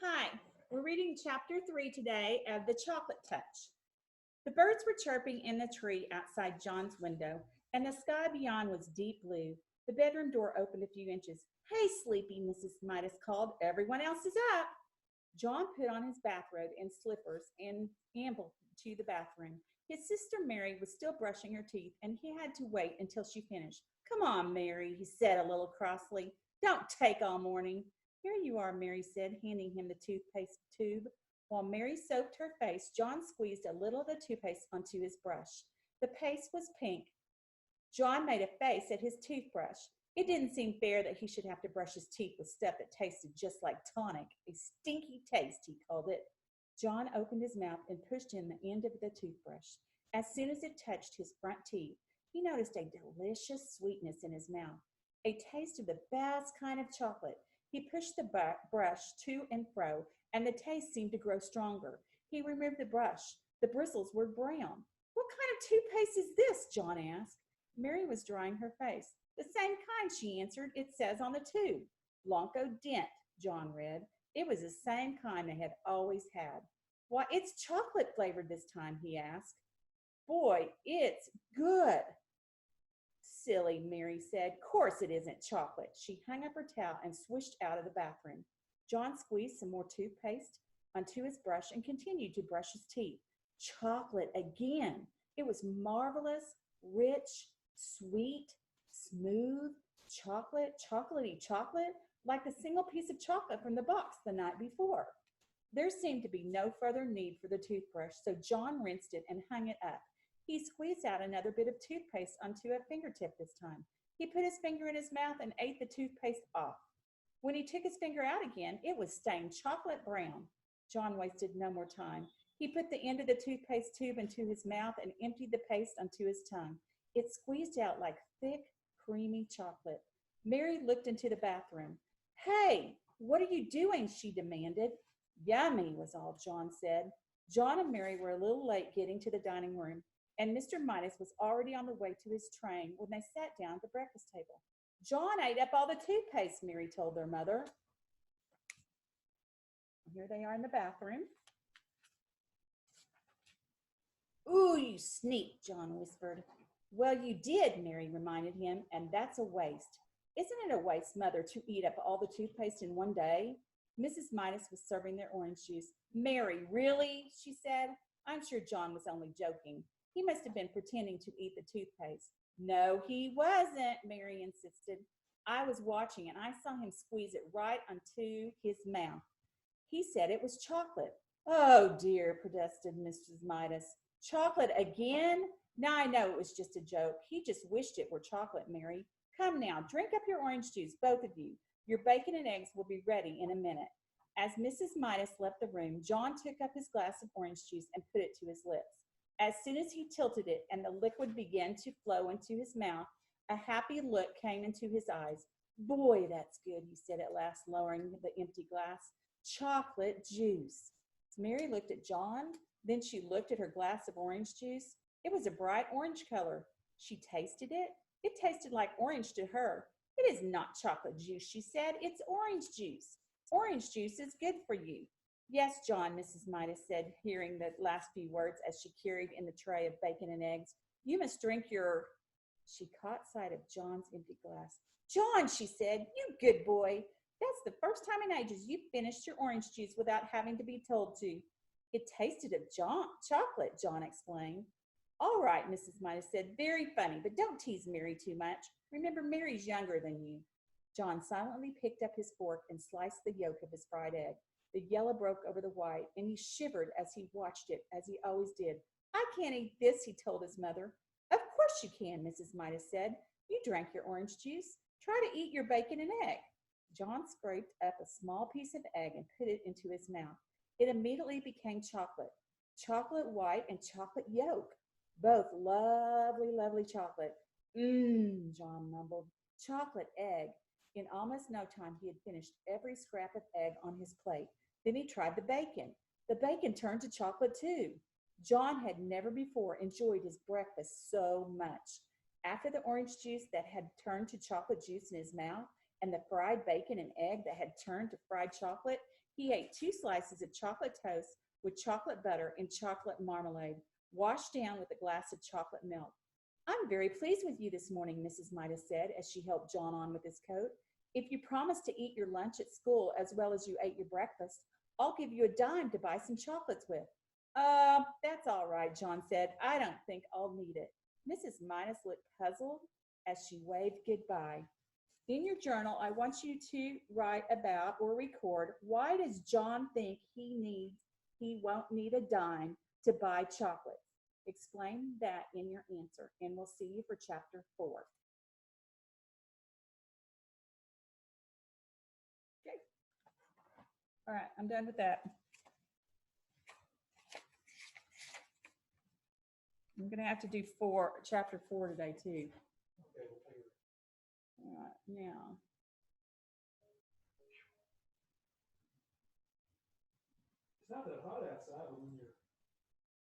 Hi, we're reading chapter 3 today of The Chocolate Touch. The birds were chirping in the tree outside John's window, and the sky beyond was deep blue. The bedroom door opened a few inches. Hey, sleepy, Mrs. Midas called. Everyone else is up. John put on his bathrobe and slippers and ambled to the bathroom. His sister Mary was still brushing her teeth, and he had to wait until she finished. Come on, Mary, he said a little crossly. Don't take all morning. Here you are, Mary said, handing him the toothpaste tube. While Mary soaped her face, John squeezed a little of the toothpaste onto his brush. The paste was pink. John made a face at his toothbrush. It didn't seem fair that he should have to brush his teeth with stuff that tasted just like tonic. A stinky taste, he called it. John opened his mouth and pushed in the end of the toothbrush. As soon as it touched his front teeth, he noticed a delicious sweetness in his mouth, a taste of the best kind of chocolate. He pushed the brush to and fro, and the taste seemed to grow stronger. He removed the brush. The bristles were brown. What kind of toothpaste is this? John asked. Mary was drying her face. The same kind, she answered. It says on the tube. Blanco Dent, John read. It was the same kind they had always had. Why, it's chocolate flavored this time, he asked. Boy, it's good. Silly, Mary said. Course it isn't chocolate. She hung up her towel and swished out of the bathroom. John squeezed some more toothpaste onto his brush and continued to brush his teeth. Chocolate again. It was marvelous, rich, sweet, smooth, chocolatey chocolate, like the single piece of chocolate from the box the night before. There seemed to be no further need for the toothbrush, so John rinsed it and hung it up. He squeezed out another bit of toothpaste onto a fingertip this time. He put his finger in his mouth and ate the toothpaste off. When he took his finger out again, it was stained chocolate brown. John wasted no more time. He put the end of the toothpaste tube into his mouth and emptied the paste onto his tongue. It squeezed out like thick, creamy chocolate. Mary looked into the bathroom. Hey, what are you doing? She demanded. Yummy, was all John said. John and Mary were a little late getting to the dining room, and Mr. Midas was already on the way to his train when they sat down at the breakfast table. John ate up all the toothpaste, Mary told their mother. Here they are in the bathroom. Ooh, you sneak, John whispered. Well, you did, Mary reminded him, and that's a waste. Isn't it a waste, Mother, to eat up all the toothpaste in one day? Mrs. Midas was serving their orange juice. Mary, really? She said. I'm sure John was only joking. He must have been pretending to eat the toothpaste. No, he wasn't, Mary insisted. I was watching and I saw him squeeze it right onto his mouth. He said it was chocolate. Oh dear, protested Mrs. Midas. Chocolate again? Now I know it was just a joke. He just wished it were chocolate, Mary. Come now, drink up your orange juice, both of you. Your bacon and eggs will be ready in a minute. As Mrs. Midas left the room, John took up his glass of orange juice and put it to his lips. As soon as he tilted it and the liquid began to flow into his mouth, a happy look came into his eyes. Boy, that's good, he said at last, lowering the empty glass. Chocolate juice. Mary looked at John, then she looked at her glass of orange juice. It was a bright orange color. She tasted it. It tasted like orange to her. It is not chocolate juice, she said. It's orange juice. Orange juice is good for you. Yes, John, Mrs. Midas said, hearing the last few words as she carried in the tray of bacon and eggs. You must drink your... She caught sight of John's empty glass. John, she said, you good boy. That's the first time in ages you've finished your orange juice without having to be told to. It tasted of chocolate, John explained. All right, Mrs. Midas said, very funny, but don't tease Mary too much. Remember, Mary's younger than you. John silently picked up his fork and sliced the yolk of his fried egg. The yellow broke over the white, and he shivered as he watched it, as he always did. I can't eat this, he told his mother. Of course you can, Mrs. Midas said. You drank your orange juice. Try to eat your bacon and egg. John scraped up a small piece of egg and put it into his mouth. It immediately became chocolate white and chocolate yolk. Both lovely, lovely chocolate. John mumbled. Chocolate egg. In almost no time, he had finished every scrap of egg on his plate. Then he tried the bacon. The bacon turned to chocolate too. John had never before enjoyed his breakfast so much. After the orange juice that had turned to chocolate juice in his mouth, and the fried bacon and egg that had turned to fried chocolate, he ate 2 slices of chocolate toast with chocolate butter and chocolate marmalade, washed down with a glass of chocolate milk. I'm very pleased with you this morning, Mrs. Midas said as she helped John on with his coat. If you promise to eat your lunch at school as well as you ate your breakfast, I'll give you a dime to buy some chocolates with. That's all right, John said. I don't think I'll need it. Mrs. Midas looked puzzled as she waved goodbye. In your journal, I want you to write about or record, why does John think he won't need a dime to buy chocolate? Explain that in your answer, and we'll see you for chapter 4. Okay. All right, I'm done with that. I'm going to have to do chapter 4 today, too. Okay, we'll figure it. All right, now. It's not that hot outside when you're